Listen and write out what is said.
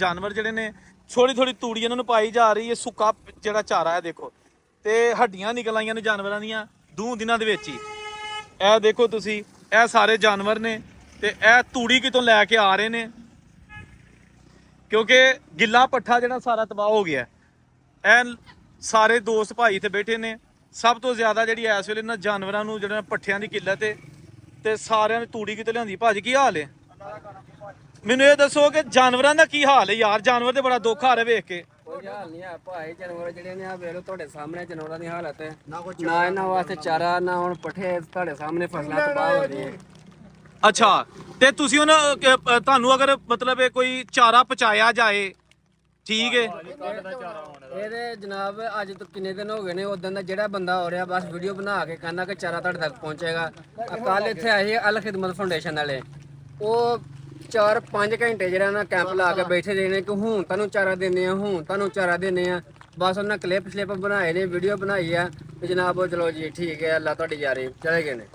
ਜਾਨਵਰ ਜਿਹੜੇ ਨੇ ਥੋੜੀ ਥੋੜੀ ਤੂੜੀ ਇਹਨਾਂ ਨੂੰ ਪਾਈ ਜਾ ਰਹੀ ਹੈ। ਸੁੱਕਾ ਜਿਹੜਾ ਚਾਰਾ ਹੈ ਦੇਖੋ, ਤੇ ਹੱਡੀਆਂ ਨਿਕਲ ਆਈਆਂ ਨੇ ਜਾਨਵਰਾਂ ਦੀਆਂ 2 ਦਿਨਾਂ ਦੇ ਵਿੱਚ ਹੀ। ਇਹ ਦੇਖੋ ਤੁਸੀਂ, ਇਹ ਸਾਰੇ ਜਾਨਵਰ ਨੇ ਤੇ ਇਹ ਤੂੜੀ ਕਿਤੋਂ ਲੈ ਕੇ ਆ ਰਹੇ ਨੇ, ਕਿਉਂਕਿ ਗਿੱਲਾ ਪੱਠਾ ਜਿਹੜਾ ਸਾਰਾ ਤਬਾਹ ਹੋ ਗਿਆ। ਇਹ ਸਾਰੇ ਦੋਸਤ ਭਾਈ ਇੱਥੇ ਬੈਠੇ ਨੇ। ਸਭ ਤੋਂ ਜ਼ਿਆਦਾ ਜਿਹੜੀ ਇਸ ਵੇਲੇ ਇਹਨਾਂ ਜਾਨਵਰਾਂ ਨੂੰ ਜਿਹੜਾ ਪੱਠਿਆਂ ਦੀ ਕਿੱਲਤ ਹੈ ਤੇ ਸਾਰਿਆਂ ਨੇ ਤੂੜੀ ਕਿਤੇ ਲਿਆਂਦੀ। ਭਾਜੀ ਕੀ ਹਾਲ ਹੈ? ਮੈਨੂੰ ਇਹ ਦੱਸੋ ਕਿ ਜਾਨਵਰਾਂ ਦਾ ਕੀ ਹਾਲ ਹੈ ਯਾਰ? ਜਾਨਵਰ ਤੇ ਬੜਾ ਦੁੱਖ ਆ ਰਿਹਾ ਵੇਖ ਕੇ। ਕੋਈ ਹਾਲ ਨਹੀਂ ਆ ਭਾਈ, ਜਾਨਵਰ ਜਿਹੜੇ ਨੇ ਆ ਵੇਖ ਲਓ ਤੁਹਾਡੇ ਸਾਹਮਣੇ ਜਾਨਵਰਾਂ ਦੀ ਹਾਲਤ ਹੈ। ਨਾ ਇਹਨਾਂ ਵਾਸਤੇ ਚਾਰਾ, ਨਾ ਹੁਣ ਪੱਠੇ, ਤੁਹਾਡੇ ਸਾਹਮਣੇ ਫਸਲਾਂ ਤਬਾਹ ਹੋ ਰਹੀਆਂ। ਅੱਛਾ, ਤੇ ਤੁਸੀਂ ਹੁਣ ਤੁਹਾਨੂੰ ਅਗਰ ਮਤਲਬ ਇਹ ਕੋਈ ਚਾਰਾ ਪਹੁੰਚਾਇਆ ਜਾਏ, ਠੀਕ ਹੈ? ਇਹਦੇ ਜਨਾਬ ਅੱਜ ਤੋਂ ਕਿੰਨੇ ਦਿਨ ਹੋ ਗਏ ਨੇ ਉਦੋਂ ਦਾ ਜਿਹੜਾ ਬੰਦਾ ਹੋ ਰਿਹਾ ਬਸ ਵੀਡੀਓ ਬਣਾ ਕੇ ਕਹਿੰਦਾ ਕਿ ਚਾਰਾ ਤੁਹਾਡੇ ਤੱਕ ਪਹੁੰਚੇਗਾ। ਕੱਲ ਇੱਥੇ ਆਏ ਅਲ ਖਿਦਮਤ ਫਾਊਂਡੇਸ਼ਨ ਵਾਲੇ, ਉਹ 4-5 ਘੰਟੇ ਜਿਹੜਾ ਨਾ ਕੈਂਪ ਲਾ ਕੇ ਬੈਠੇ ਰਹੇ ਨੇ ਕਿ ਹੁਣ ਤੁਹਾਨੂੰ ਚਾਰਾ ਦਿੰਦੇ ਆ, ਹੁਣ ਤੁਹਾਨੂੰ ਚਾਰਾ ਦਿੰਦੇ ਆ। ਬਸ ਉਹਨਾਂ ਕਲਿੱਪ ਬਣਾਏ ਨੇ, ਵੀਡੀਓ ਬਣਾਈ ਆ ਤੇ ਜਨਾਬ ਉਹ ਚਲੋ ਜੀ ਠੀਕ ਹੈ, ਅੱਲਾ ਤੁਹਾਡੀ ਯਾਰੀ, ਚਲੇ ਗਏ ਨੇ।